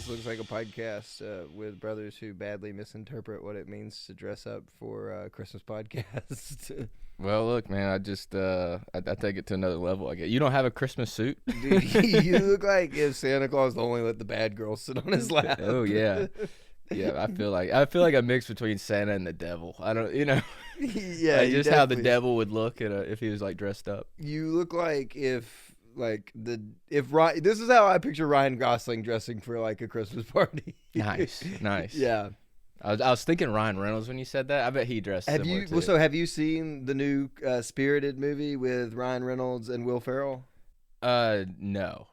This looks like a podcast with brothers who badly misinterpret what it means to dress up for a Christmas podcast. Well, look, man, I just I take it to another level. I guess you don't have a Christmas suit. Dude, you look like if Santa Claus only let the bad girl sit on his lap. Oh yeah, yeah. I feel like a mix between Santa and the devil. I don't, Yeah, like just how the devil would look if he was like dressed up. You look like if Ryan, this is how I picture Ryan Gosling dressing for like a Christmas party. Nice. Yeah. I was thinking Ryan Reynolds when you said that. I bet he dressed similar too. So have you seen the new Spirited movie with Ryan Reynolds and Will Ferrell? No.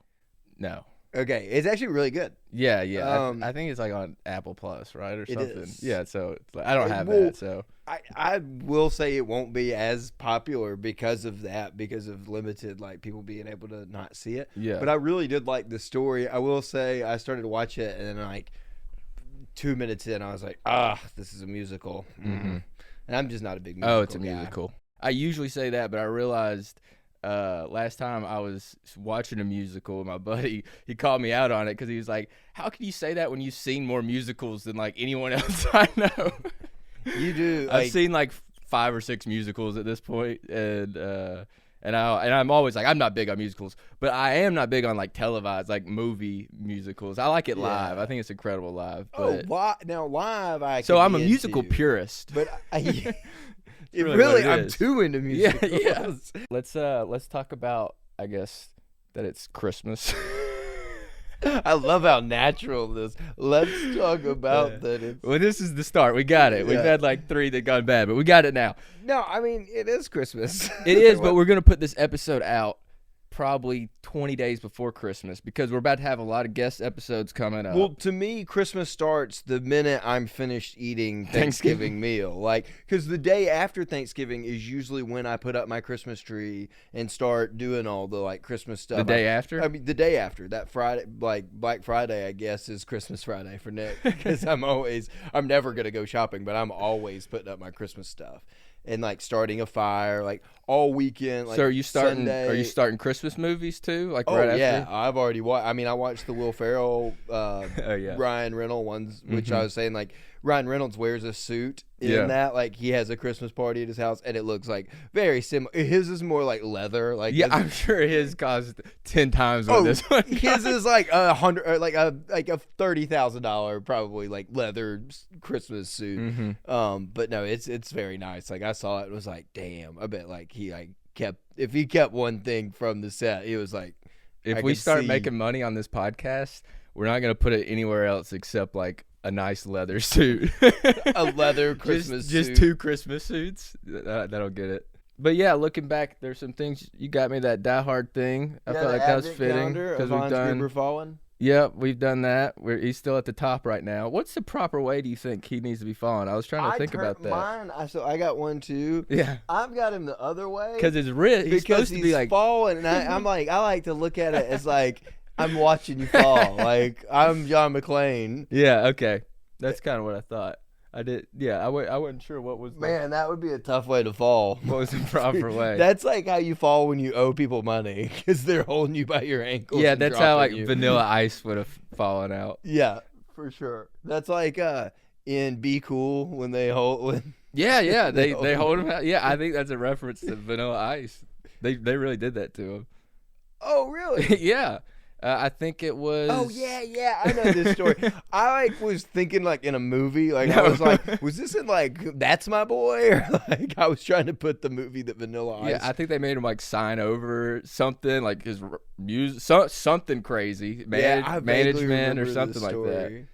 Okay, it's actually really good. Yeah. I think it's like on Apple Plus, right, or something. It is. Yeah, so it's like, I don't have that, so I will say it won't be as popular because of that, because of limited like people being able to not see it. Yeah. But I really did like the story. I will say I started to watch it and then like 2 minutes in I was like, this is a musical. Mm-hmm. And I'm just not a big musical Oh, it's a guy. musical. I usually say that, but I realized last time I was watching a musical with my buddy, he called me out on it because he was like, how can you say that when you've seen more musicals than like anyone else I know? You do. I've seen like 5 or 6 musicals at this point, and I'm always like, I'm not big on musicals, but I am not big on like televised like movie musicals. I like it live. I think it's incredible live. But, now live I'm a musical purist. But really I'm too into musicals. Yeah. Let's talk about, I guess, that it's Christmas. I love how natural this. Let's talk about that. Well, this is the start. We got it. We've had like 3 that gone bad, but we got it now. No, I mean, it is Christmas. It is, but we're going to put this episode out probably 20 days before Christmas because we're about to have a lot of guest episodes coming up. Well, to me, Christmas starts the minute I'm finished eating Thanksgiving meal. Like, because the day after Thanksgiving is usually when I put up my Christmas tree and start doing all the like Christmas stuff. The day after? I mean, the day after that Friday, like Black Friday, I guess is Christmas Friday for Nick because I'm never gonna go shopping, but I'm always putting up my Christmas stuff. And like starting a fire, like all weekend. Like, so are you starting? Sunday. Are you starting Christmas movies too? Like oh right yeah, after? I've already watched. I mean, I watched the Will Ferrell, yeah. Ryan Reynolds ones, which I was saying like Ryan Reynolds wears a suit in that. Like he has a Christmas party at his house, and it looks like very similar. His is more like leather. Like I'm sure his cost 10 times what this one. His is like $100, or like a $30,000 probably like leather Christmas suit. But no, it's very nice. Like I saw it and was like, damn. I bet like he like if he kept one thing from the set, it was like, if we start making money on this podcast, we're not gonna put it anywhere else except like a nice leather suit. A leather Christmas suit. Just 2 Christmas suits. That'll get it. But yeah, looking back, there's some things you got me that Die Hard thing. I felt like that was fitting because we've done. Fallen. Yeah, we've done that. He's still at the top right now. What's the proper way do you think he needs to be falling? I was trying to think about that. Mine, I got one too. Yeah, I've got him the other way because it's real. He's supposed to be like falling, and I'm like, I like to look at it as like I'm watching you fall. Like I'm John McClane. Yeah. Okay. That's kind of what I thought. I did. Yeah. I wasn't sure what was. Man, that would be a tough way to fall. What was the proper way? That's like how you fall when you owe people money because they're holding you by your ankles. Yeah, that's how like Vanilla Ice would have fallen out. Yeah, for sure. That's like in Be Cool when they hold. Yeah. They hold him out. Yeah, I think that's a reference to Vanilla Ice. They really did that to him. Oh, really? Yeah. I think it was. Oh yeah, I know this story. I like was thinking like in a movie, like I was like, was this in like That's My Boy, or like I was trying to put the movie that Vanilla Ice. Yeah, I think they made him like sign over something, like his music, something crazy, management or something like that.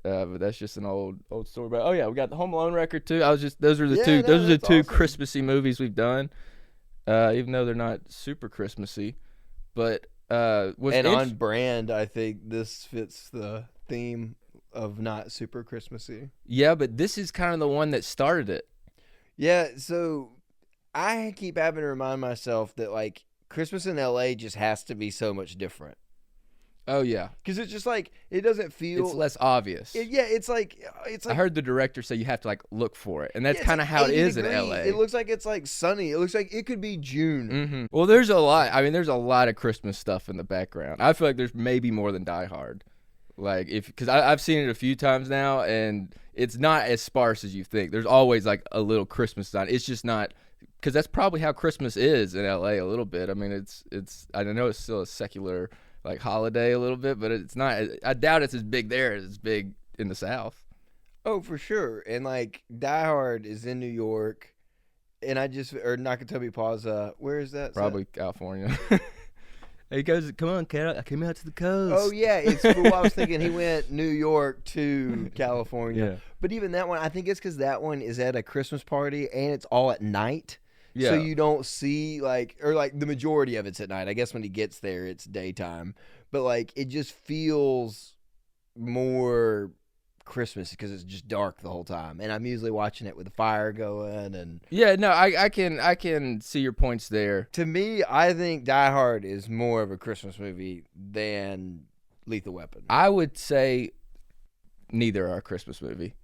But that's just an old story. But oh yeah, we got the Home Alone record too. Those are the two awesome. Christmassy movies we've done, even though they're not super Christmassy, but. On brand, I think this fits the theme of not super Christmassy. Yeah, but this is kind of the one that started it. Yeah, so I keep having to remind myself that like Christmas in LA just has to be so much different. Oh yeah, because it's just like it doesn't feel. It's less obvious. It's like. I heard the director say you have to like look for it, and that's kind of how it is in LA. It looks like it's like sunny. It looks like it could be June. Mm-hmm. Well, there's a lot. I mean, there's a lot of Christmas stuff in the background. I feel like there's maybe more than Die Hard. Like, because I've seen it a few times now, and it's not as sparse as you think. There's always like a little Christmas sign. It's just not, because that's probably how Christmas is in LA a little bit. I mean, it's I know it's still a secular like holiday a little bit, but it's not. I doubt it's as big there as it's big in the South. Oh, for sure. And like Die Hard is in New York, and or Nakatomi Plaza. Where is that? Probably California. He goes, come on, Carol. I came out to the coast. Oh, yeah. It's cool. I was thinking he went New York to California. Yeah. But even that one, I think it's because that one is at a Christmas party, and it's all at night. Yeah. So you don't see, the majority of it's at night. I guess when he gets there, it's daytime. But, it just feels more Christmas because it's just dark the whole time, and I'm usually watching it with the fire going. And yeah, no, I can see your points there. To me, I think Die Hard is more of a Christmas movie than Lethal Weapon. I would say neither are a Christmas movie.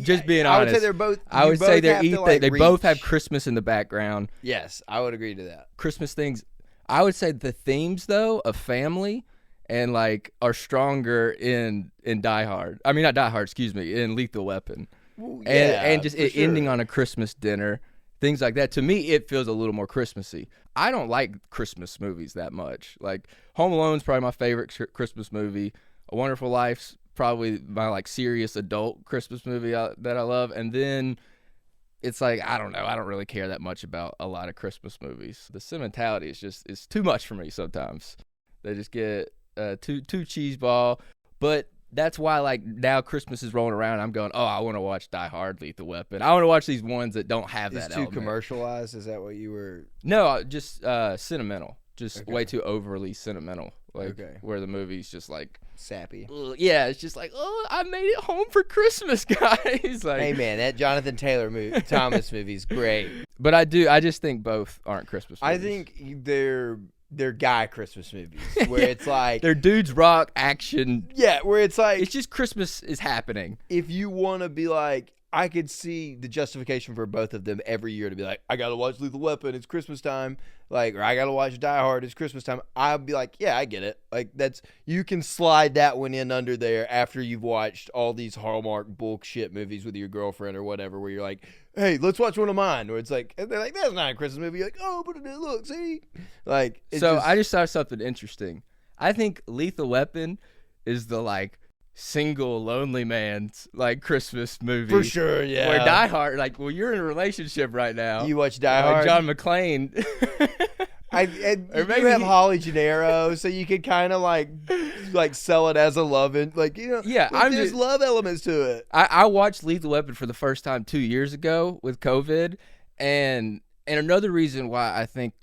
Just being honest, I would say they're both. I would say they both have Christmas in the background. Yes, I would agree to that. Christmas things. I would say the themes though of family and are stronger in Die Hard. I mean, not Die Hard, excuse me, in Lethal Weapon. Well, yeah, and just it ending on a Christmas dinner, things like that. To me, it feels a little more Christmassy. I don't like Christmas movies that much. Like Home Alone's probably my favorite Christmas movie. A Wonderful Life's probably my serious adult Christmas movie that I love. And then it's I don't know. I don't really care that much about a lot of Christmas movies. The sentimentality is too much for me sometimes. They just get too cheeseball. But that's why now Christmas is rolling around. I'm going, oh, I want to watch Die Hard, Lethal Weapon. I want to watch these ones that don't have that element. It's too commercialized? Is that what you were? No, just sentimental. Just way too overly sentimental. Where the movie's just sappy. Yeah, it's just oh, I made it home for Christmas, guys. Hey man, that Jonathan Taylor Thomas movie's great. But I just think both aren't Christmas movies. I think they're guy Christmas movies where it's they're dudes rock action. Yeah, where it's it's just Christmas is happening. If you want to be I could see the justification for both of them every year to be I gotta watch Lethal Weapon, it's Christmas time, or I gotta watch Die Hard, it's Christmas time. I'd be yeah, I get it. You can slide that one in under there after you've watched all these Hallmark bullshit movies with your girlfriend or whatever, where you're hey, let's watch one of mine, or it's and they're that's not a Christmas movie. You're oh, but look, see, I just saw something interesting. I think Lethal Weapon is the single lonely man's Christmas movie for sure. Yeah, where Die Hard you're in a relationship right now. You watch Die Hard, John McClane. Or maybe you have Holly Gennaro, so you could kind of sell it as a love and yeah, there's love elements to it. I watched Lethal Weapon for the first time 2 years ago with COVID, and another reason why I think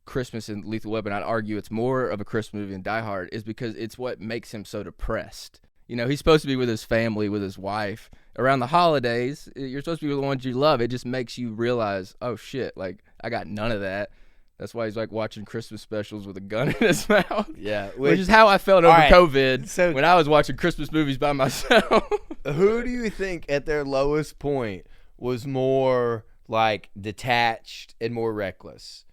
Christmas and Lethal Weapon, I'd argue it's more of a Christmas movie than Die Hard, is because it's what makes him so depressed. He's supposed to be with his family, with his wife. Around the holidays, you're supposed to be with the ones you love. It just makes you realize, oh, shit, I got none of that. That's why he's watching Christmas specials with a gun in his mouth. Yeah. Which is how I felt over COVID when I was watching Christmas movies by myself. Who do you think at their lowest point was more, detached and more reckless?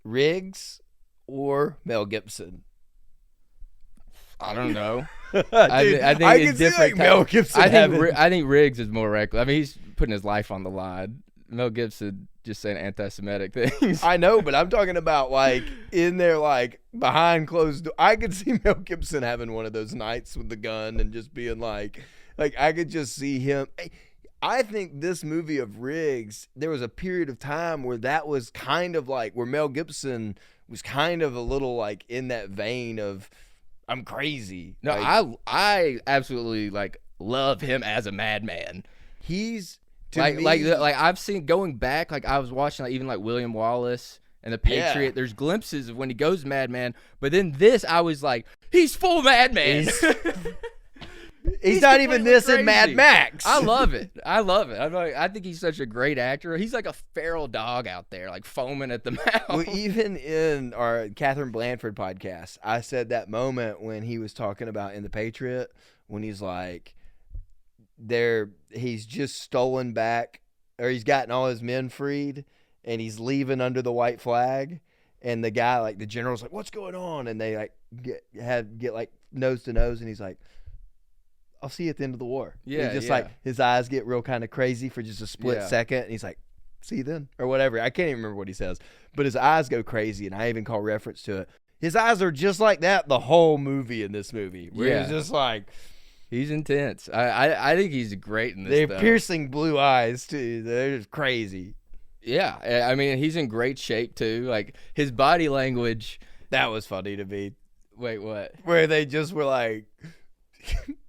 Riggs or Mel Gibson? I don't know. I think it's different. Mel Gibson. I think Riggs is more reckless. I mean, he's putting his life on the line. Mel Gibson just saying anti-Semitic things. I know, but I'm talking about in there, behind closed doors. I could see Mel Gibson having one of those nights with the gun and just being I could just see him. I think this movie of Riggs, there was a period of time where that was kind of where Mel Gibson was kind of a little in that vein of, I'm crazy. No, I absolutely love him as a madman. He's I've seen going back. I was watching even William Wallace and the Patriot. Yeah. There's glimpses of when he goes madman, but then this I was he's full madman. He's not even this in Mad Max. I love it. I think he's such a great actor. He's like a feral dog out there, foaming at the mouth. Well, even in our Catherine Blanford podcast, I said that moment when he was talking about in The Patriot, when he's he's just stolen back, or he's gotten all his men freed, and he's leaving under the white flag. And the guy, like the general's like, "What's going on?" And they like get like nose to nose, and he's like, "I'll see you at the end of the war." Yeah, he's just like his eyes get real kind of crazy for just a split second, and he's like, "See you then," or whatever. I can't even remember what he says, but his eyes go crazy, and I even call reference to it. His eyes are just like that the whole movie in this movie, where he's just like, he's intense. I think he's great in this. They're piercing blue eyes too. They're just crazy. Yeah, I mean, he's in great shape too. Like his body language. That was funny to me. Wait, what? Where they just were like,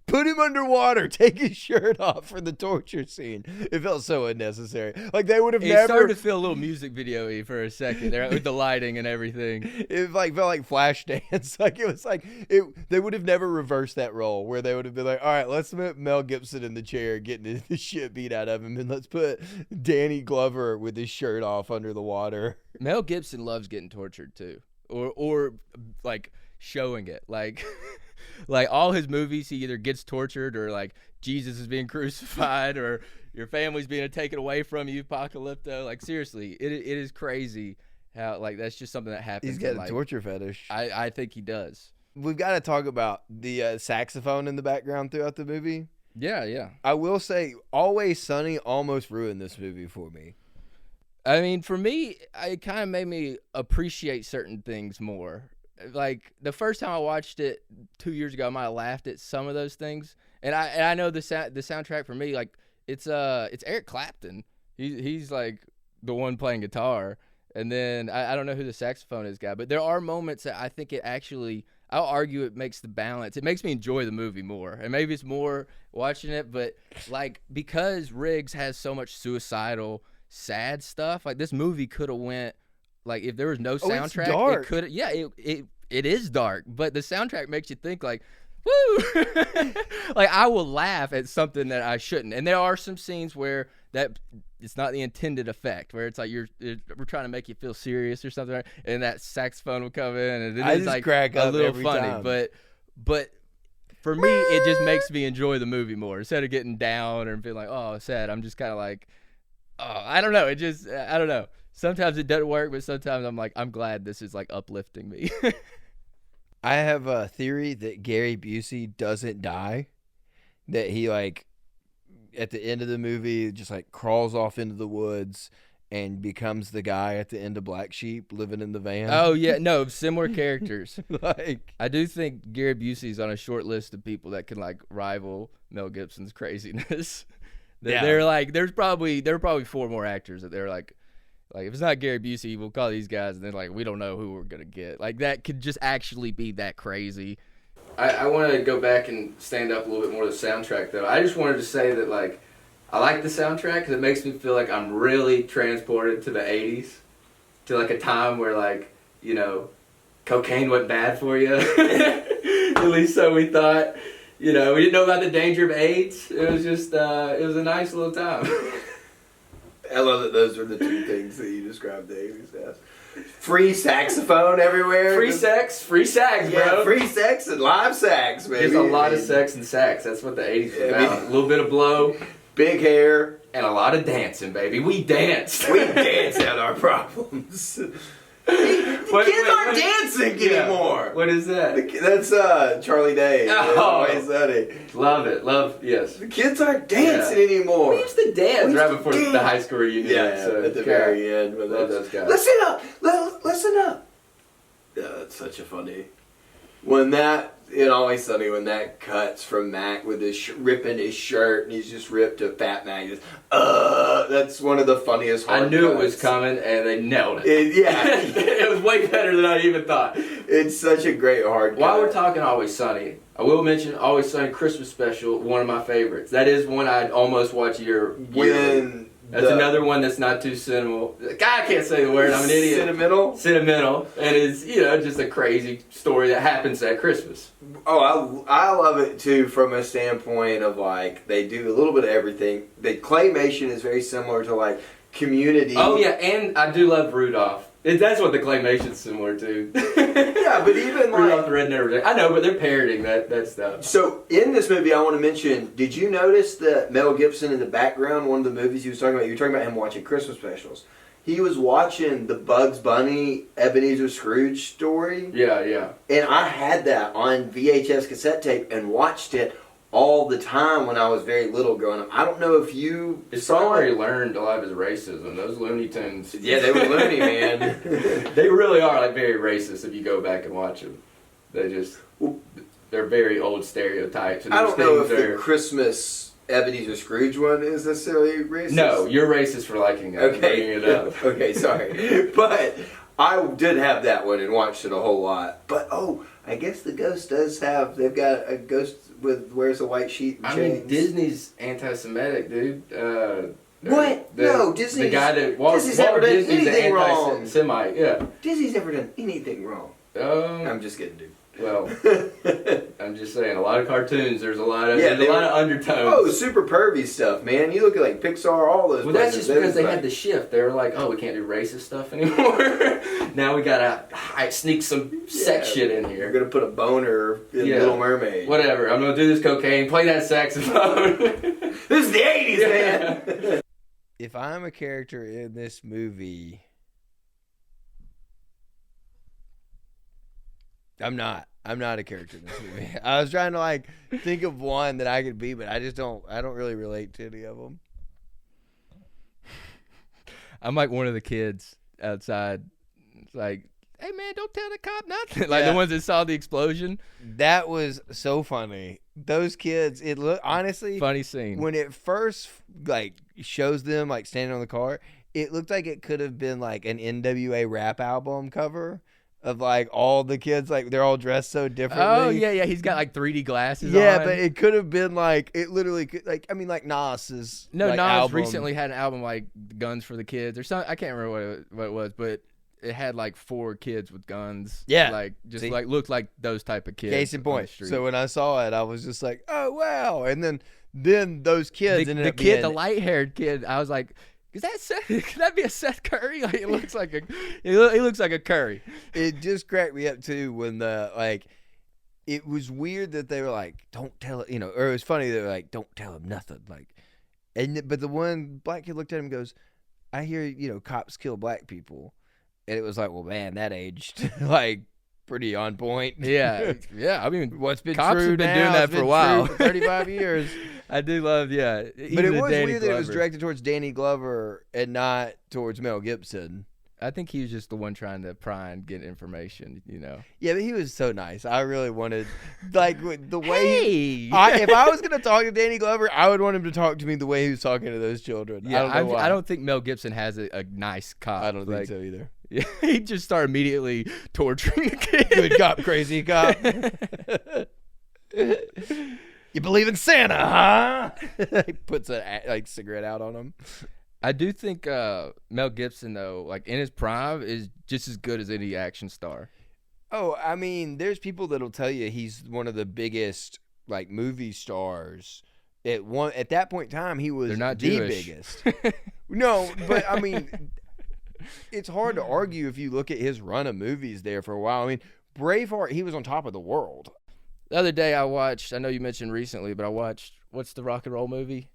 put him underwater, take his shirt off for the torture scene. It felt so unnecessary. Like they would have never. It started to feel a little music video-y for a second there with the lighting and everything. It like felt like Flashdance. Like it was like they would have never reversed that role where they would have been like, all right, let's put Mel Gibson in the chair getting the shit beat out of him, and let's put Danny Glover with his shirt off under the water. Mel Gibson loves getting tortured too, or like showing it, like. Like all his movies, he either gets tortured or like Jesus is being crucified or your family's being taken away from you, apocalypto. Like seriously, it is crazy how like that's just something that happens. He's got a torture fetish. I think he does. We've got to talk about the saxophone in the background throughout the movie. Yeah. I will say, Always Sunny almost ruined this movie for me. I mean, for me, it kind of made me appreciate certain things more. Like the first time I watched it 2 years ago, I might have laughed at some of those things. And I know the soundtrack for me, like it's Eric Clapton. He's like the one playing guitar, and then I don't know who the saxophone is guy, but there are moments that I think it actually, I'll argue it makes the balance. It makes me enjoy the movie more, and maybe it's more watching it, but like because Riggs has so much suicidal, sad stuff, like this movie could have went. Like if there was no soundtrack, it could. Yeah, it is dark, but the soundtrack makes you think like, woo! Like I will laugh at something that I shouldn't. And there are some scenes where that it's not the intended effect, where it's like we're trying to make you feel serious or something, and that saxophone will come in, and it is like crack a up little every funny. time. But for me, it just makes me enjoy the movie more instead of getting down or being like, oh, sad. I'm just kind of like, oh, I don't know. I don't know. Sometimes it doesn't work, but sometimes I'm like, I'm glad this is like uplifting me. I have a theory that Gary Busey doesn't die. That he like at the end of the movie just like crawls off into the woods and becomes the guy at the end of Black Sheep living in the van. Oh yeah, no, similar characters. Like I do think Gary Busey's on a short list of people that can like rival Mel Gibson's craziness. They're like there were probably 4 more actors that they're like if it's not Gary Busey, we'll call these guys, and then like we don't know who we're gonna get. Like that could just actually be that crazy. I want to go back and stand up a little bit more to the soundtrack though. I just wanted to say that like I like the soundtrack because it makes me feel like I'm really transported to the 80s, to like a time where like, you know, cocaine wasn't bad for you. At least so we thought. You know, we didn't know about the danger of AIDS. It was just it was a nice little time. I love that those are the 2 things that you described the 80s as. Free saxophone everywhere. Free sax, bro. Yeah, free sex and live sax, baby. There's a lot of sex and sax. That's what the 80s was about. A little bit of blow. Big hair. And a lot of dancing, baby. We danced. We danced out our problems. Kids aren't dancing anymore. What is that? That's Charlie Day. Oh, Sunny. Love it. Yes. The kids aren't dancing anymore. We used to dance right before the high school reunion. Yeah, so at the very end. Love those guys. Listen up. Listen up. Yeah, that's such a funny. When that, in Always Sunny, when that cuts from Mac with his ripping his shirt and he's just ripped to Fat Mac, just, that's one of the funniest hard I knew cuts. It was coming and they nailed it. It was way better than I even thought. It's such a great hard cut. While we're talking Always Sunny, I will mention Always Sunny Christmas Special, one of my favorites. That is one I'd almost watch yearly. That's another one that's not too sentimental. God, I can't say the word. I'm an idiot. Sentimental. And it's, you know, just a crazy story that happens at Christmas. Oh, I love it, too, from a standpoint of, like, they do a little bit of everything. The claymation is very similar to, like, Community. Oh, yeah, and I do love Rudolph. That's what the claymation's similar to. Yeah, but even like Rudolph the Red-Nosed Reindeer. I know, but they're parodying that stuff. So in this movie, I want to mention. Did you notice that Mel Gibson in the background? One of the movies you were talking about. You were talking about him watching Christmas specials. he was watching the Bugs Bunny Ebenezer Scrooge story. Yeah. And I had that on VHS cassette tape and watched it all the time when I was very little growing up. I don't know if you It's probably where he learned a lot of his racism. Those Looney Tunes. Yeah, they were loony, man. They really are like very racist if you go back and watch them. They're very old stereotypes. And I don't know if the Christmas Ebenezer Scrooge one is necessarily racist. No, you're racist for liking it. Okay. It up. Okay, sorry. But I did have that one and watched it a whole lot. But, I guess the ghost does have, they've got a ghost wears a white sheet and chains. I mean, Disney's anti-Semitic, dude. What? No, Disney's... The guy that... Disney's never done anything wrong. Anti-Semite, yeah. Disney's never done anything wrong. I'm just kidding, dude. Well, I'm just saying, a lot of cartoons, there's a lot of undertones. Oh, super pervy stuff, man. You look at like Pixar, all those. Well, that's just because they had the shift. They were like, we can't do racist stuff anymore. Now we gotta sneak some sex shit in here. We're gonna put a boner in Little Mermaid. Whatever. I'm gonna do this cocaine. Play that saxophone. This is the '80s, man. If I'm a character in this movie. I'm not a character in this movie. I was trying to think of one that I could be, but I don't really relate to any of them. I'm like one of the kids outside. It's like, hey man, don't tell the cop nothing. Like the ones that saw the explosion. That was so funny. Those kids, it looked honestly funny scene. When it first shows them standing on the car, it looked like it could have been an NWA rap album cover. Of all the kids, they're all dressed so differently. Oh yeah. He's got 3D glasses. Yeah, on. But it could have been it literally could Nas's. Nas album. recently had an album Guns for the Kids or something. I can't remember what it was, but it had 4 kids with guns. Yeah, looked like those type of kids. Case in point. So when I saw it, I was just like, oh wow, and then those kids ended up being... the light haired kid. I was like. Is that Seth? Could that be a Seth Curry? He looks like a Curry. It just cracked me up too when it was weird that they were like, don't tell it, or it was funny they were like, don't tell him nothing, but the one black kid looked at him and goes, I hear cops kill black people, and it was like, well man, that aged pretty on point. Yeah. I mean, what's been cops true have been now, doing that for a while, for 35 years. I do love, but it was weird that it was directed towards Danny Glover and not towards Mel Gibson. I think he was just the one trying to pry and get information, Yeah, but he was so nice. I really wanted, the way if I was going to talk to Danny Glover, I would want him to talk to me the way he was talking to those children. Yeah, I don't think Mel Gibson has a nice cop. I don't think so either. Yeah, he just started immediately torturing the kid. Good cop, crazy cop. You believe in Santa, huh? He puts a cigarette out on him. I do think Mel Gibson, though, in his prime, is just as good as any action star. Oh, I mean, there's people that'll tell you he's one of the biggest movie stars. At that point in time, he was the biggest. No, but I mean, it's hard to argue if you look at his run of movies there for a while. I mean, Braveheart, he was on top of the world. The other day I watched, I know you mentioned recently, but I watched, what's the rock and roll movie?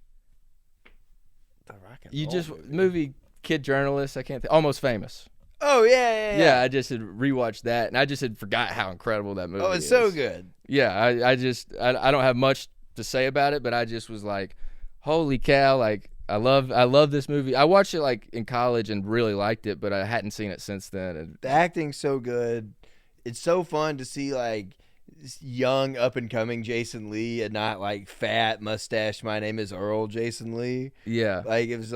The rock and roll movie, kid journalist, I can't think, Almost Famous. Oh, yeah. Yeah, I just had rewatched that, and I just had forgot how incredible that movie is. Oh, it's so good. Yeah, I don't have much to say about it, but I just was like, holy cow, I love this movie. I watched it in college and really liked it, but I hadn't seen it since then. And the acting's so good. It's so fun to see this young up and coming Jason Lee and not fat mustache. My name is Earl Jason Lee. Yeah, it was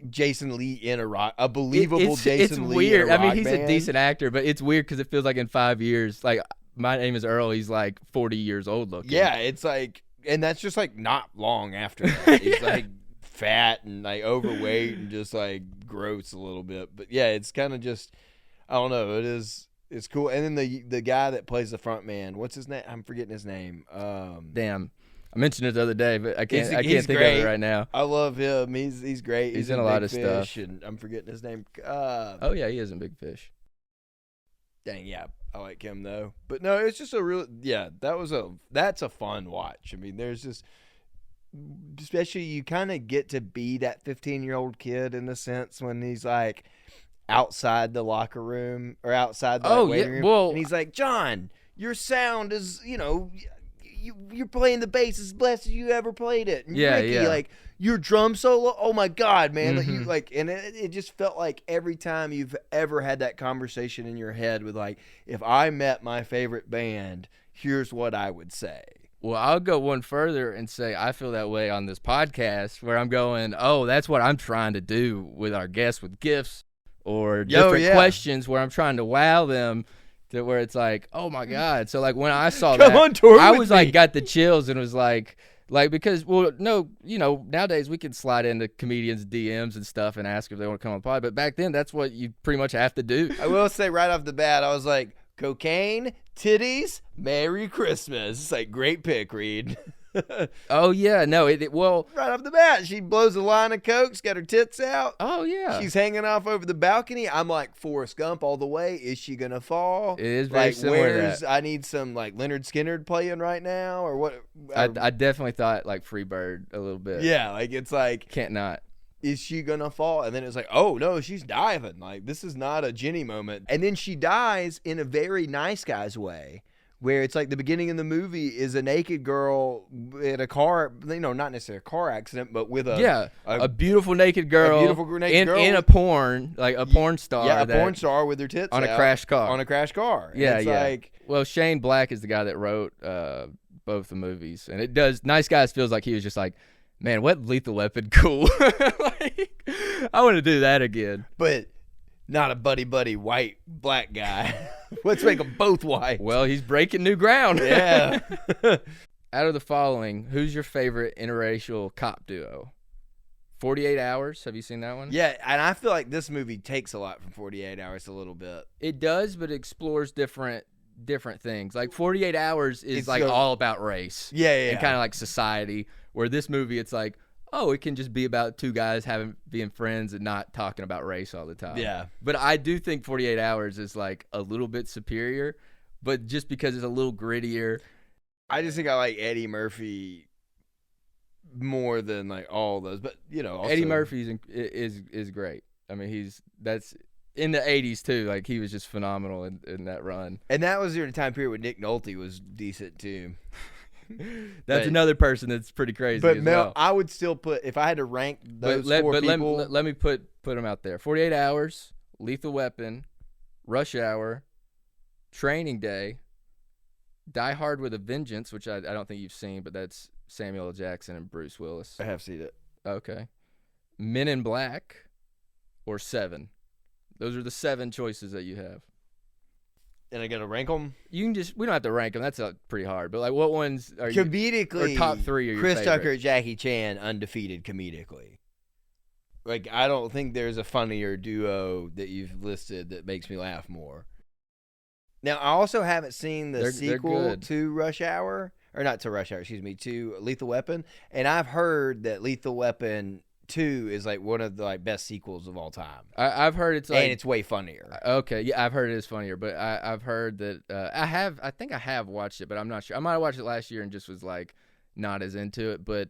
Jason Lee in a believable Jason Lee. It's weird. In a rock he's band. A decent actor, but it's weird because it feels in 5 years. My name is Earl. He's 40 years old looking. Yeah, it's and that's just not long after that. He's fat and overweight and just gross a little bit. But yeah, it's kind of just, I don't know. It's cool. And then the guy that plays the front man, what's his name? I'm forgetting his name. Damn, I mentioned it the other day, but I can't think great. of it right now. I love him. He's great. He's in a lot of Fish, stuff. And I'm forgetting his name. Oh yeah, he is in Big Fish. Dang, yeah, I like him though. But no, it's just that's a fun watch. I mean, there's just especially you kind of get to be that 15-year-old kid in the sense when he's like outside the locker room or outside the waiting room. Well, and he's like, John, your sound is, you're playing the bass as blessed as you ever played it. And Ricky, like your drum solo, oh my God, man. And it just felt like every time you've ever had that conversation in your head with like, if I met my favorite band, here's what I would say. Well, I'll go one further and say I feel that way on this podcast where I'm going, oh, that's what I'm trying to do with our guests with gifts or different questions where I'm trying to wow them to where it's like, oh my God. So like when I saw that, I was like, got the chills and was like because, well, no, nowadays we can slide into comedians' DMs and stuff and ask if they want to come on the pod. But back then, that's what you pretty much have to do. I will say right off the bat, I was like, cocaine, titties, Merry Christmas. It's like, great pick, Reed. Oh, yeah. No, well. Right off the bat, she blows a line of cokes, got her tits out. Oh, yeah. She's hanging off over the balcony. I'm like Forrest Gump all the way. Is she going to fall? It is very similar to that. I need some like Leonard Skinner playing right now or what? I definitely thought like Freebird a little bit. Yeah, like it's like. Can't not. Is she going to fall? And then it's like, oh, no, she's diving. Like, this is not a Jenny moment. And then she dies in a very nice guy's way. Where it's like the beginning of the movie is a naked girl in a car, not necessarily a car accident, but with a beautiful naked girl, in a porn, like a porn star. Yeah, a porn star with her tits on out, a crash car. On a crash car. Yeah, like, well, Shane Black is the guy that wrote both the movies, and it does. Nice Guys feels like he was just like, man, what Lethal Weapon cool. Like, I want to do that again, but not a buddy white black guy. Let's make them both white. Well, he's breaking new ground. Yeah. Out of the following, who's your favorite interracial cop duo? 48 Hours. Have you seen that one? Yeah, and I feel like this movie takes a lot from 48 Hours a little bit. It does, but it explores different things. Like 48 Hours is like all about race. Yeah. And kind of like society. Where this movie, it's like, oh, it can just be about two guys being friends and not talking about race all the time. Yeah. But I do think 48 Hours is like a little bit superior, but just because it's a little grittier. I just think I like Eddie Murphy more than like all those. But, also, Eddie Murphy is great. I mean, that's in the 80s too. Like, he was just phenomenal in that run. And that was during a time period when Nick Nolte was decent too. That's another person that's pretty crazy. But as Mel, well. I would still put, if I had to rank those four people. Let me put them out there. 48 Hours, Lethal Weapon, Rush Hour, Training Day, Die Hard with a Vengeance, which I don't think you've seen, but that's Samuel L. Jackson and Bruce Willis. I have seen it. Okay. Men in Black or Seven. Those are the 7 choices that you have. And I got to rank them? We don't have to rank them. That's pretty hard. But like, what ones are comedically, or top 3 are your Chris favorite? Tucker, Jackie Chan, undefeated comedically. Like, I don't think there's a funnier duo that you've listed that makes me laugh more. Now, I also haven't seen the sequel to Rush Hour, or not to Rush Hour, to Lethal Weapon. And I've heard that Lethal Weapon 2 is like one of the best sequels of all time. I've heard it's like, and it's way funnier. Okay, yeah, I've heard it is funnier, but I've heard that I think I have watched it, but I'm not sure. I might have watched it last year and just was like not as into it, but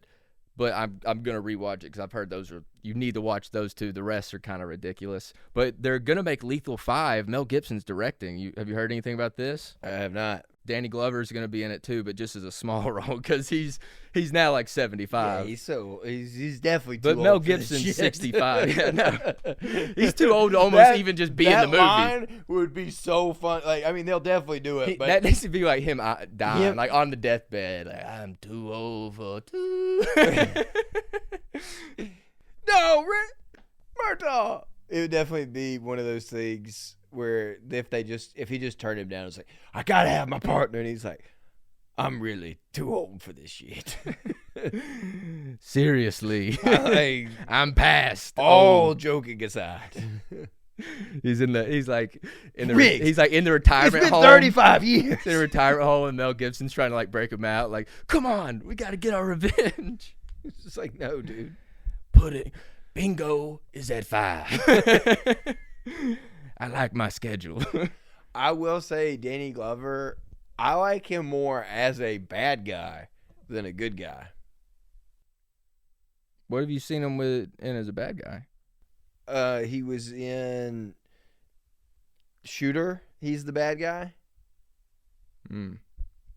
I'm gonna rewatch it because I've heard you need to watch those 2. The rest are kind of ridiculous. But they're gonna make Lethal 5. Mel Gibson's directing. Have you heard anything about this? I have not. Danny Glover's going to be in it too, but just as a small role because he's now like 75. Yeah, he's definitely too old. But Mel Gibson's 65. Yeah, no. He's too old to almost even just be in the movie. That line would be so fun. Like, I mean, they'll definitely do it. But that needs to be like him dying, like on the deathbed. Like, I'm too old for two. No, Murtaugh. It would definitely be one of those things where if he just turned him down, it's like, I gotta have my partner, and he's like, I'm really too old for this shit. Seriously, I'm past. All joking aside, he's in the retirement it's been home. 35 years. In a retirement home, and Mel Gibson's trying to like break him out. Like, come on, we got to get our revenge. It's just like, no, dude. Bingo is at 5. I like my schedule. I will say Danny Glover, I like him more as a bad guy than a good guy. What have you seen him in as a bad guy? He was in Shooter. He's the bad guy.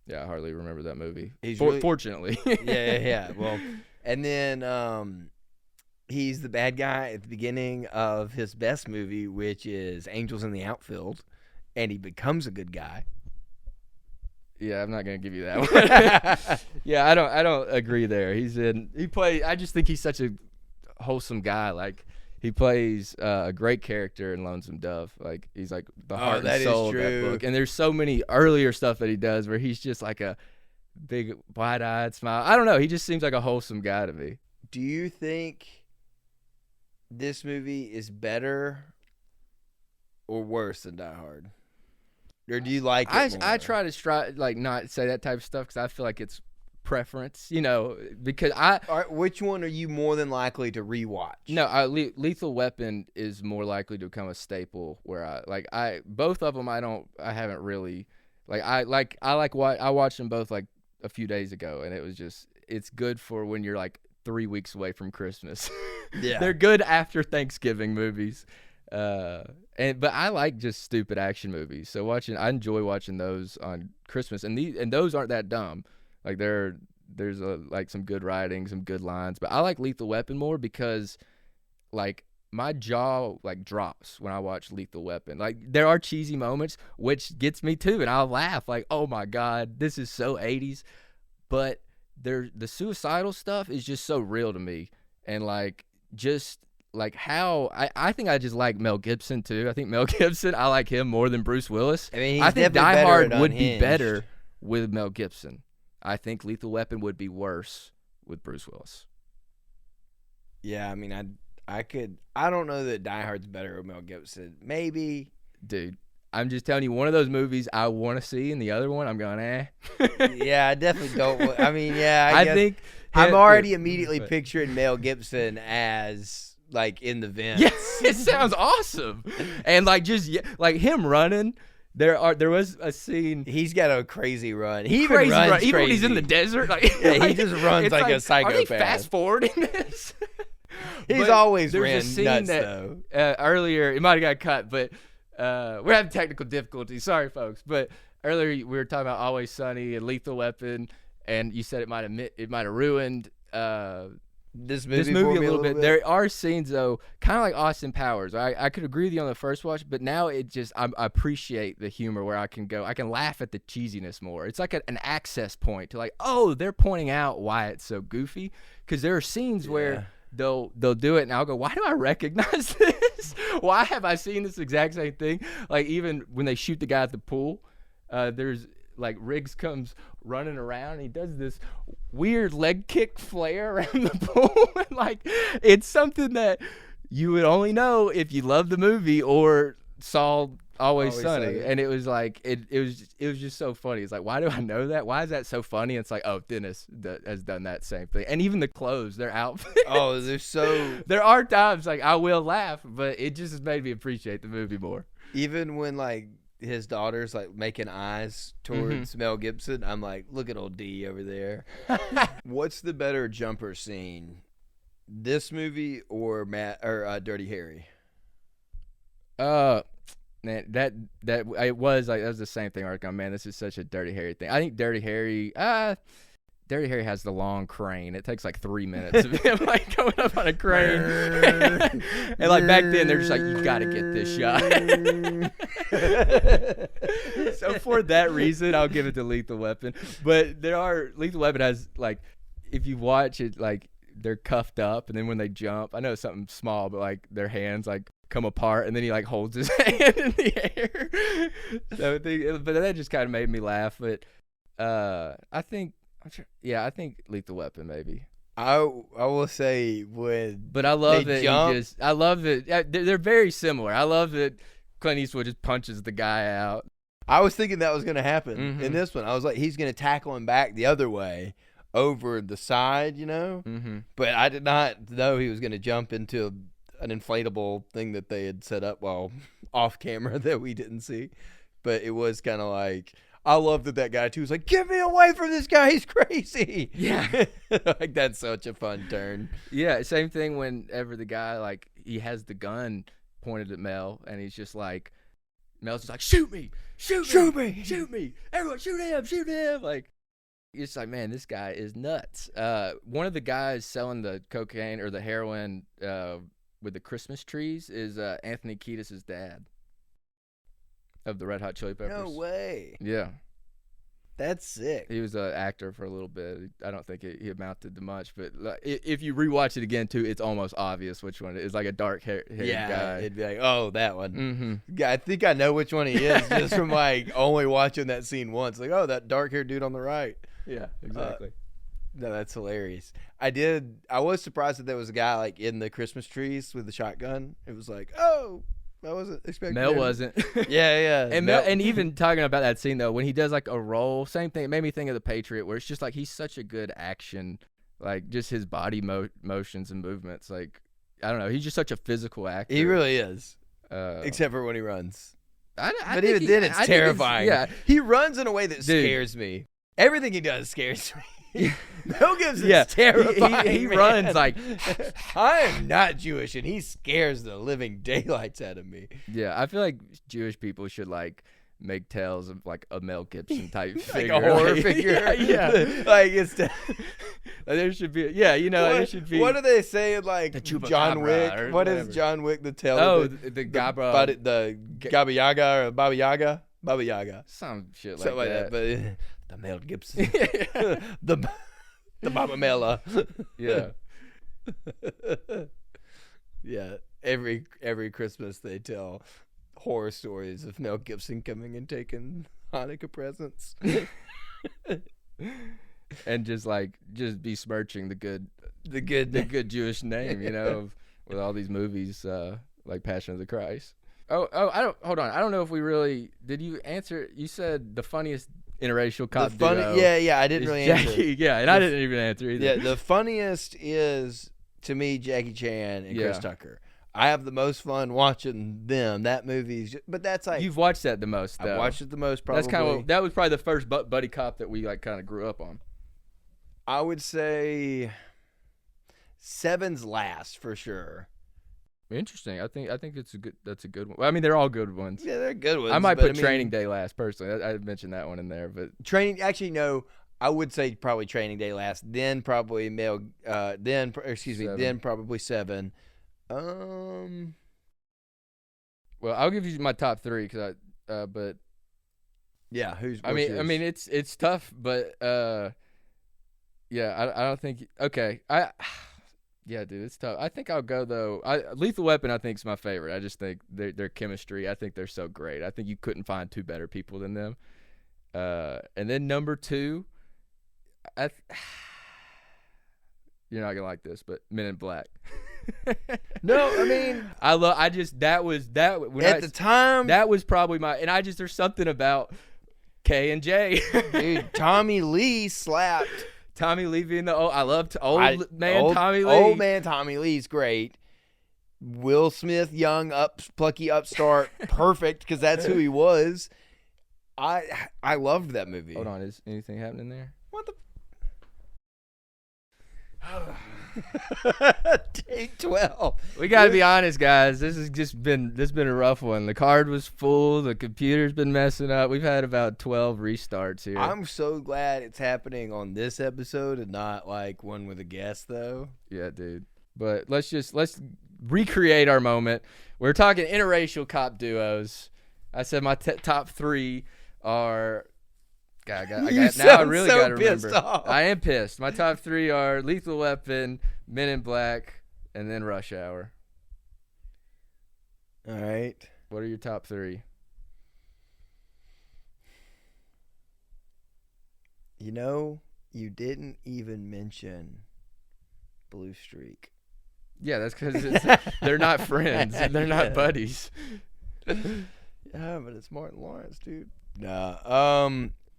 Yeah, I hardly remember that movie. Fortunately. Yeah. Well, and then he's the bad guy at the beginning of his best movie, which is Angels in the Outfield, and he becomes a good guy. Yeah, I'm not gonna give you that one. Yeah, I don't agree there. I just think he's such a wholesome guy. Like, he plays a great character in Lonesome Dove. Like, he's like the heart and soul of that book. And there's so many earlier stuff that he does where he's just like a big wide-eyed smile. I don't know. He just seems like a wholesome guy to me. Do you think this movie is better or worse than Die Hard? Or do you like it more? I try to not say that type of stuff because I feel like it's preference, because All right, which one are you more than likely to rewatch? No, Lethal Weapon is more likely to become a staple where both of them I haven't really I watched them both like a few days ago, and it was just, it's good for when you're like 3 weeks away from Christmas. Yeah. They're good after Thanksgiving movies. But I like just stupid action movies. So I enjoy watching those on Christmas, and those aren't that dumb. Like, there's some good writing, some good lines. But I like Lethal Weapon more because, like, my jaw drops when I watch Lethal Weapon. Like, there are cheesy moments, which gets me too, and I'll laugh like, oh my god, this is so 80s. But the suicidal stuff is just so real to me, and how I think I just like Mel Gibson too. I think Mel Gibson, I like him more than Bruce Willis. I mean, I think Die Hard would be better with Mel Gibson. I think Lethal Weapon would be worse with Bruce Willis. Yeah, I mean, I don't know that Die Hard's better with Mel Gibson. Maybe. Dude, I'm just telling you, one of those movies I want to see, and the other one I'm going, eh. Yeah, I definitely don't. I mean, yeah, I think I'm already immediately picturing Mel Gibson as like in the vents. Yes, it sounds awesome. And just him running. There was a scene. He's got a crazy run. He even runs crazy. Even when he's in the desert. He just runs like a psychopath. Are they fast forwarding this? He's always ran nuts, though. Earlier, it might have got cut, but we're having technical difficulties. Sorry, folks. But earlier we were talking about Always Sunny and Lethal Weapon, and you said it might have ruined this movie a little bit. There are scenes though, kind of like Austin Powers. I could agree with you on the first watch, but now I appreciate the humor where I can laugh at the cheesiness more. It's like an access point to oh, they're pointing out why it's so goofy, because there are scenes where they'll do it and I'll go, why do I recognize this? Why have I seen this exact same thing? Like, even when they shoot the guy at the pool, there's Riggs comes running around and he does this weird leg kick flare around the pool. And it's something that you would only know if you loved the movie or saw Always Sunny. And it was it was just so funny. It's why do I know that? Why is that so funny? And it's oh, Dennis has done that same thing. And even the clothes, their outfits. Oh, they're so. There are times I will laugh, but it just has made me appreciate the movie more. Even when his daughter's making eyes towards Mel Gibson, I'm look at old D over there. What's the better jumper scene, this movie or Dirty Harry? Man, that was the same thing. I was going, man, this is such a Dirty Harry thing. I think Dirty Harry has the long crane. It takes 3 minutes of him going up on a crane. And back then they're just you gotta get this shot. So for that reason, I'll give it to Lethal Weapon. But Lethal Weapon has if you watch it, they're cuffed up, and then when they jump, I know it's something small, but their hands come apart, and then he holds his hand in the air. But that just kind of made me laugh. But I think Lethal Weapon maybe. I will say but I love it. I love it. They're very similar. I love that Clint Eastwood just punches the guy out. I was thinking that was going to happen in this one. I was he's going to tackle him back the other way over the side, But I did not know he was going to jump into an inflatable thing that they had set up off camera that we didn't see. But it was kind of I love that guy too was like, get me away from this guy, he's crazy. Yeah. Like that's such a fun turn. Yeah, same thing whenever the guy, like, he has the gun pointed at Mel, and he's just like, Mel's just like, shoot me, everyone shoot him. Like, it's like, man, this guy is nuts. One of the guys selling the cocaine or the heroin with the Christmas trees is Anthony Kiedis' dad of the Red Hot Chili Peppers. No way. Yeah. That's sick. He was an actor for a little bit. I don't think he amounted to much, but if you rewatch it again too, it's almost obvious which one it is. Like a dark haired guy. It'd be like, oh, that one. Mm-hmm. I think I know which one he is just from like only watching that scene once. Like, oh, that dark haired dude on the right. Yeah, exactly. No, that's hilarious. I was surprised that there was a guy like in the Christmas trees with the shotgun. It was like, oh, I wasn't expecting. Mel wasn't. Yeah. And even talking about that scene though, when he does like a roll, same thing. It made me think of The Patriot, where it's just like he's such a good action, like just his body motions and movements. Like, I don't know, he's just such a physical actor. He really is. Except for when he runs. But even then, it's terrifying. Yeah, he runs in a way that scares me. Everything he does scares me. Mel Gibson's terrifying. He runs like, I am not Jewish, and he scares the living daylights out of me. Yeah, I feel like Jewish people should like make tales of like a Mel Gibson type figure, like a horror figure. Yeah. Like it's. There should be, there should be. What do they say in like John Wick? What is John Wick the tale? Oh, the Gabra, the Baba Yaga or Baba Yaga. Baba Yaga. Some shit like that. But the Mel Gibson. the Baba Mela. Yeah. Yeah. Every Christmas they tell horror stories of Mel Gibson coming and taking Hanukkah presents. And just besmirching the good Jewish name, with all these movies like Passion of the Christ. Hold on. I don't know if we really did. You answer? You said the funniest interracial cop duo. Yeah. I didn't really answer. Yeah, and I didn't even answer either. Yeah, the funniest is to me Jackie Chan and Chris Tucker. I have the most fun watching them. That movie's, but that's like you've watched that the most. Though. I watched it the most. Probably that was probably the first buddy cop that we like kind of grew up on. I would say Seven's last for sure. Interesting. I think that's a good one. Well, I mean, they're all good ones. Yeah, they're good ones. I might put Training Day last personally. I mentioned that one in there, but I would say probably Training Day last. Then probably then probably Seven. Well, I'll give you my top three but yeah, I mean, it's tough, but yeah, I don't think. Okay, yeah, dude, it's tough. I think I'll go though. Lethal Weapon, I think, is my favorite. I just think their chemistry. I think they're so great. I think you couldn't find two better people than them. And then number two, you're not gonna like this, but Men in Black. No, I mean, that was the time. That was probably there's something about K and J. Dude, Tommy Lee slapped. Tommy Lee being Tommy Lee. Old man Tommy Lee's great. Will Smith, young, plucky upstart, perfect because that's who he was. I loved that movie. Hold on, is anything happening there? What the? Take 12. We gotta be honest, guys. This has been a rough one. The card was full. The computer's been messing up. We've had about 12 restarts here. I'm so glad it's happening on this episode and not like one with a guest, though. Yeah, dude. But let's recreate our moment. We're talking interracial cop duos. I said my top three are. I really got to remember. Off. I am pissed. My top three are Lethal Weapon, Men in Black, and then Rush Hour. All right. What are your top three? You didn't even mention Blue Streak. Yeah, that's because they're not friends. They're not buddies. Yeah, but it's Martin Lawrence, dude. Nah.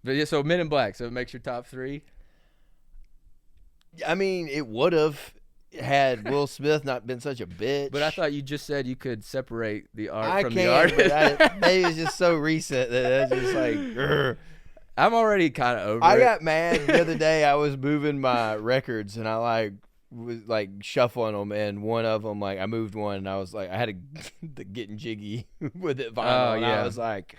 But yeah, so Men in Black. So it makes your top three. I mean, it would have had Will Smith not been such a bitch. But I thought you just said you could separate the art from the artist. But maybe it's just so recent that it's just like. I'm already kind of over it. I got mad the other day. I was moving my records, and I was shuffling them, and one of them, I moved one, and I was like, I had the Getting Jiggy with it vinyl, and I was like,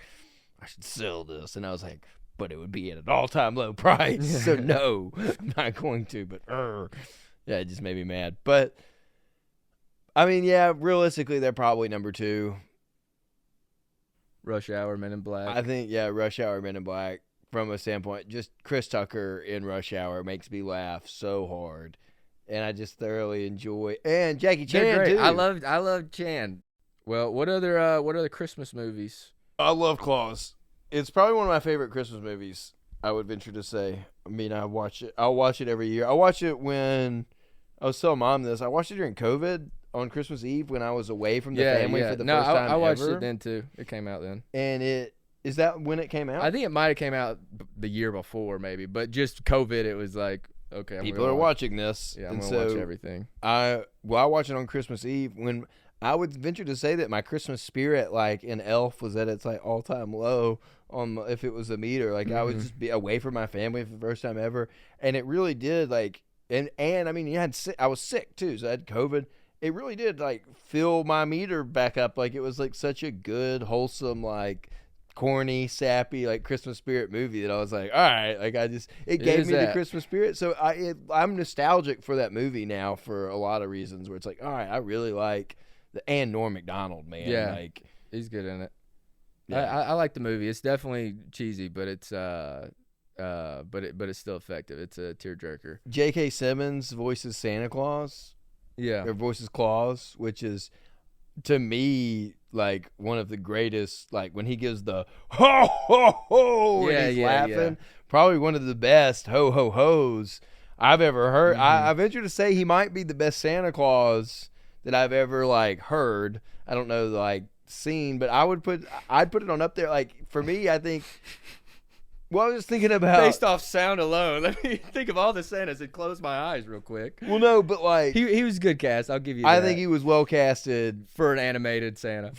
I should sell this, and I was like, but it would be at an all-time low price, so no, I'm not going to. But yeah, it just made me mad. But I mean, yeah, realistically, they're probably number 2. Rush Hour, Men in Black. I think, yeah, Rush Hour, Men in Black. From a standpoint, just Chris Tucker in Rush Hour makes me laugh so hard, and I just thoroughly enjoy. And Jackie Chan too. I love Chan. Well, what other Christmas movies? I love Claus. It's probably one of my favorite Christmas movies, I would venture to say. I mean, I'll watch it every year. I watch it when I was telling Mom this. I watched it during COVID on Christmas Eve when I was away from the family for the first time I watched ever. it then too. It came out then. And is that when it came out? I think it might have came out the year before maybe, but just COVID, it was like, okay. People are watching this. Yeah, I'm going to watch everything. I watch it on Christmas Eve when I would venture to say that my Christmas spirit, in Elf, was at its all-time low on if it was a meter. I would just be away from my family for the first time ever, and it really did and I mean, I was sick too, so I had COVID. It really did fill my meter back up. It was such a good, wholesome, corny, sappy, Christmas spirit movie that I was like, all right, it gave me the Christmas spirit. So I'm nostalgic for that movie now for a lot of reasons. Where it's all right, I really like and Norm Macdonald, man. Yeah, he's good in it. Yeah. I like the movie. It's definitely cheesy, but it's but it's still effective. It's a tearjerker. J.K. Simmons voices Santa Claus. Yeah, or voices Claus, which is to me one of the greatest. When he gives the ho ho ho, and he's laughing, probably one of the best ho ho ho's I've ever heard. I venture to say he might be the best Santa Claus that I've ever heard. I don't know seen, but I'd put it on up there. For me, I think. Well, I was just thinking about based off sound alone. Let me think of all the Santas and close my eyes real quick. Well, no, but he was good cast. I'll give you. I think he was well casted for an animated Santa.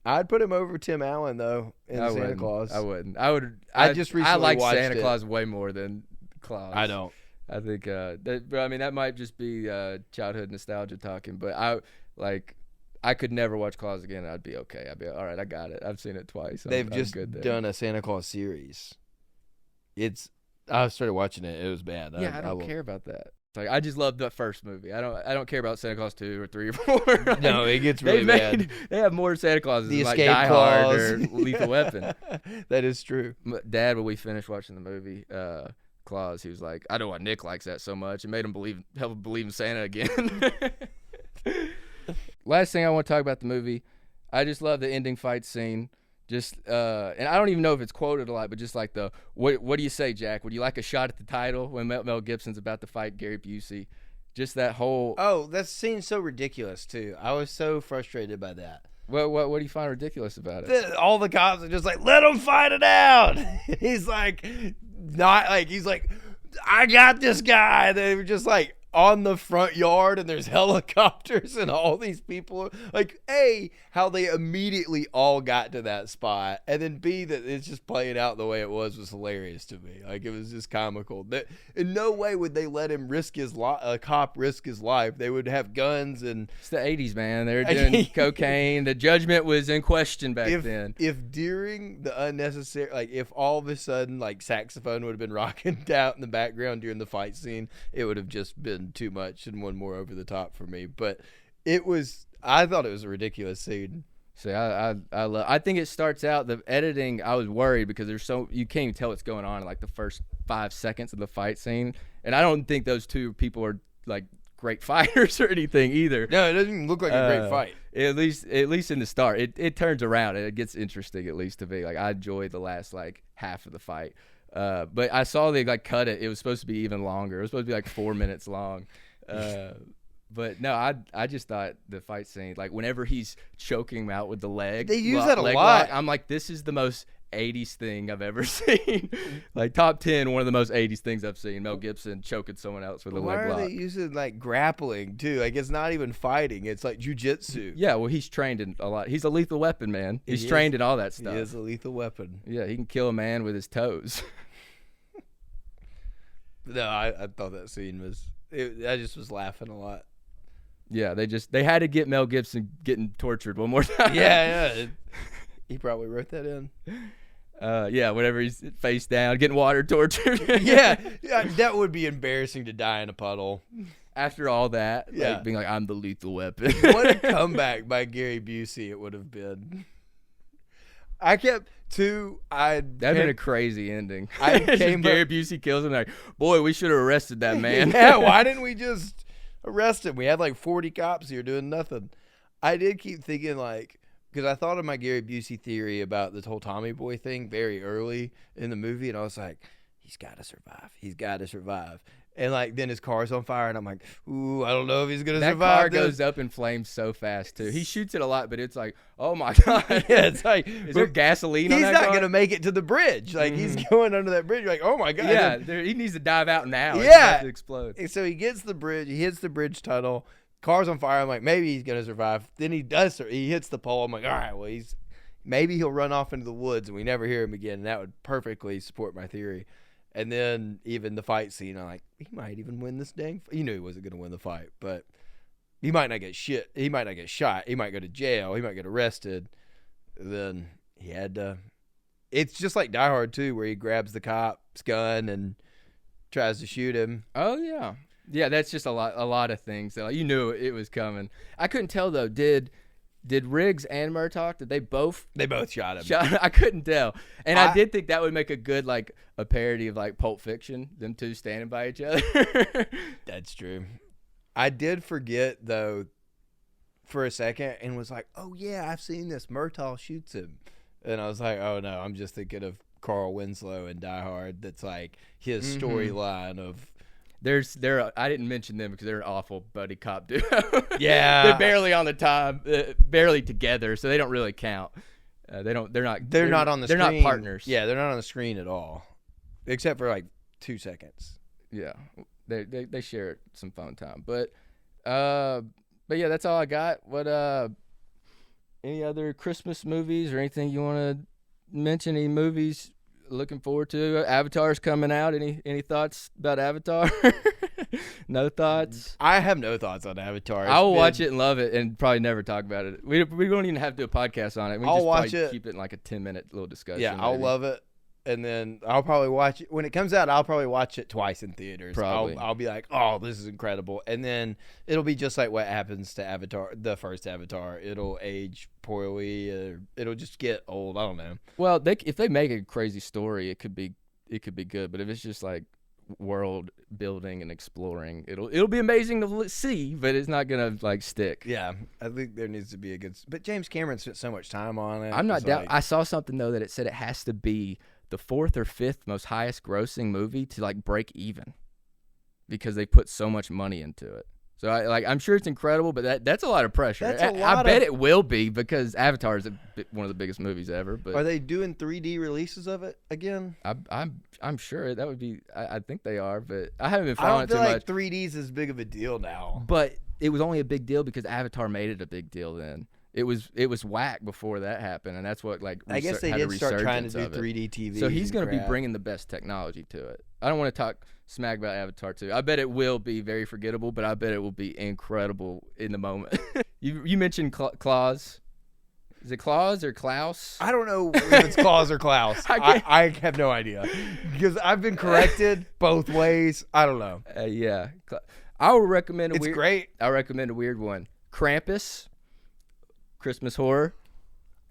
I'd put him over Tim Allen though in Santa Claus. I wouldn't. I like Santa Claus way more than Claus. I don't. I think that might just be childhood nostalgia talking, but I could never watch Claus again. I'd be okay. I'd be all right. I got it. I've seen it twice. They've just done a Santa Claus series. I started watching it. It was bad. Yeah, I don't care about that. I just love the first movie. I don't care about Santa Claus 2 or 3 or 4. No, it gets really bad. They have more Santa Clauses the than Die Hard or Lethal Weapon. That is true. Dad, when we finished watching the movie Claus, he was like, I know why Nick likes that so much. It made him help him believe in Santa again. Last thing I want to talk about the movie, I just love the ending fight scene. Just and I don't even know if it's quoted a lot, but just what do you say, Jack? Would you like a shot at the title when Mel Gibson's about to fight Gary Busey? Just that whole that scene's so ridiculous too. I was so frustrated by that. What do you find ridiculous about it? All the cops are just let them fight it out. He's he's I got this guy. They were just on the front yard, and there's helicopters and all these people. A, how they immediately all got to that spot, and then B, that it's just playing out the way it was hilarious to me. It was just comical. That in no way would they let him risk a cop risk his life. They would have guns, and it's the 80s, man. They were doing cocaine. The judgment was in question back then. If during the unnecessary, if all of a sudden saxophone would have been rocking out in the background during the fight scene, it would have just been too much and one more over the top for me. But I thought it was a ridiculous scene. See, I think it starts out, the editing, I was worried because you can't even tell what's going on in the first 5 seconds of the fight scene, and I don't think those two people are great fighters or anything either. No, it doesn't even look like a great fight. At least in the start, it turns around and it gets interesting, at least to me. I enjoyed the last half of the fight. But I saw they cut it. It was supposed to be even longer. It was supposed to be 4 minutes long. But But no, I just thought the fight scene, like whenever he's choking him out with the leg, they use that a lot. I'm like, this is the most 80s thing I've ever seen. Like top 10, one of the most 80s things I've seen. Mel Gibson choking someone else with a leg lock. Why are they using like grappling too? Like it's not even fighting. It's like jujitsu. Yeah, well, he's trained in a lot. He's a lethal weapon, man. He's trained in all that stuff. He is a lethal weapon. Yeah, he can kill a man with his toes. No, I thought that scene was. I just was laughing a lot. Yeah, they had to get Mel Gibson getting tortured one more time. Yeah. He probably wrote that in. Yeah, whenever he's face down, getting water tortured. yeah, that would be embarrassing to die in a puddle. After all that, like, being like, I'm the lethal weapon. What a comeback by Gary Busey it would have been. That'd been a crazy ending. Gary Busey kills him. Like, boy, we should have arrested that man. Yeah, why didn't we just arrest him? We had like 40 cops here doing nothing. I did keep thinking like, because I thought of my Gary Busey theory about this whole Tommy Boy thing very early in the movie, and I was like, he's got to survive. He's got to survive. And like then his car's on fire, and I'm like, ooh, I don't know if he's gonna survive. That car goes up in flames so fast too. He shoots it a lot, but it's like, oh my god, yeah, it's like, is there gasoline on that car? He's not gonna make it to the bridge. Like he's going under that bridge. You're like, oh my god, yeah, he needs to dive out now. Yeah, to explode. And so he gets the bridge. He hits the bridge tunnel. Car's on fire. I'm like, maybe he's gonna survive. Then he does. He hits the pole. I'm like, all right, well maybe he'll run off into the woods and we never hear him again. And that would perfectly support my theory. And then even the fight scene, I'm like, he might even win this dang. He knew he wasn't going to win the fight, but he might not get shit. He might not get shot. He might go to jail. He might get arrested. Then he had to. It's just like Die Hard 2, where he grabs the cop's gun and tries to shoot him. Oh yeah, yeah. That's just a lot of things. Like, you knew it was coming. I couldn't tell though. Did Riggs and Murtaugh, did they both? They both shot him. I couldn't tell. And I did think that would make a good, like, a parody of, like, Pulp Fiction, them two standing by each other. That's true. I did forget, though, for a second, and was like, oh, yeah, I've seen this. Murtaugh shoots him. And I was like, oh, no, I'm just thinking of Carl Winslow in Die Hard. That's, like, his storyline of... I didn't mention them because they're an awful buddy cop duo. Yeah, they're barely on the time, barely together, so they don't really count. They're not on the screen. They're not partners. Yeah, they're not on the screen at all, except for like 2 seconds. Yeah, they share some fun time, but yeah, that's all I got. What any other Christmas movies or anything you want to mention? Any movies looking forward to? Avatar's coming out. Any thoughts about Avatar? No thoughts? I have no thoughts on Avatar. I will watch it and love it and probably never talk about it. We don't even have to do a podcast on it. I'll watch it. Keep it in like a 10-minute little discussion. Yeah, I'll love it. And then I'll probably watch it when it comes out. I'll probably watch it twice in theaters. Probably. I'll be like, oh, this is incredible. And then it'll be just like what happens to Avatar, the first Avatar. It'll age poorly. It'll just get old. I don't know. Well, if they make a crazy story, it could be good. But if it's just like world building and exploring, it'll be amazing to see, but it's not gonna like stick. Yeah, I think there needs to be a good. But James Cameron spent so much time on it. I'm not down. I saw something though that it said it has to be the 4th or 5th most highest grossing movie to like break even because they put so much money into it. So I'm sure it's incredible, but that's a lot of pressure. I bet it will be because Avatar is one of the biggest movies ever. But are they doing 3D releases of it again? I'm sure that would be. I think they are, but I haven't been following it too much. I don't feel like 3D is as big of a deal now. But it was only a big deal because Avatar made it a big deal then. It was whack before that happened, and that's what I guess they did start trying to do 3D TV. So he's going to be bringing the best technology to it. I don't want to talk smack about Avatar 2. I bet it will be very forgettable, but I bet it will be incredible in the moment. You mentioned Klaus. Is it Klaus or Klaus? I don't know if it's Klaus or Klaus. I have no idea because I've been corrected both ways. I don't know. Yeah, I would recommend It's great. I recommend a weird one. Krampus. Christmas horror.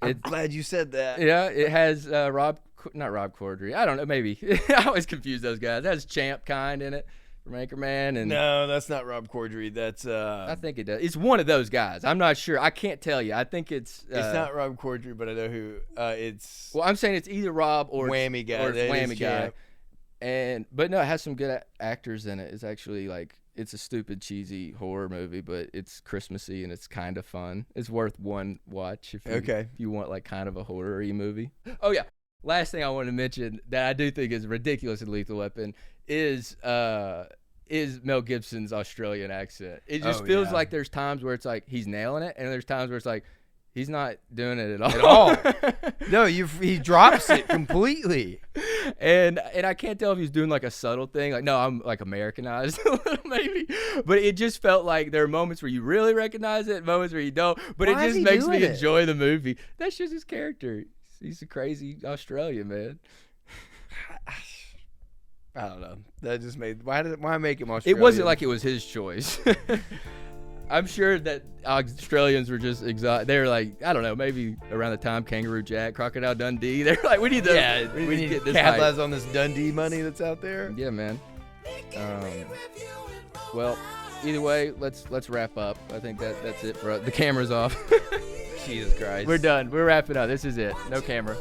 I'm glad you said that. Yeah, it has not Rob Corddry. I don't know, maybe. I always confuse those guys. It has Champ Kind in it from Anchorman. And no, that's not Rob Corddry. That's I think it does. It's one of those guys. I'm not sure. I can't tell you. I think it's not Rob Corddry, but I know who. It's well, I'm saying it's either Rob or Whammy guy. Or it's Whammy guy. But no, it has some good actors in it. It's actually like, it's a stupid, cheesy horror movie, but it's Christmassy and it's kind of fun. It's worth one watch if you want like kind of a horror-y movie. Oh yeah, last thing I want to mention that I do think is ridiculous in Lethal Weapon is Mel Gibson's Australian accent. It just feels like there's times where it's like he's nailing it, and there's times where it's like he's not doing it at all. No, he drops it completely. And I can't tell if he's doing like a subtle thing, like, no, I'm like Americanized a little maybe, but it just felt like there are moments where you really recognize it, moments where you don't, but it just makes me enjoy the movie. That's just his character. He's a crazy Australian man. I don't know. That just made why make him Australian? It wasn't like it was his choice. I'm sure that Australians were just exotic. They were like, I don't know, maybe around the time Kangaroo Jack, Crocodile Dundee. They're like, we need to get this capitalize on this Dundee money that's out there. Yeah, man. Well, either way, let's wrap up. I think that's it for us. The camera's off. Jesus Christ. We're done. We're wrapping up. This is it. No camera.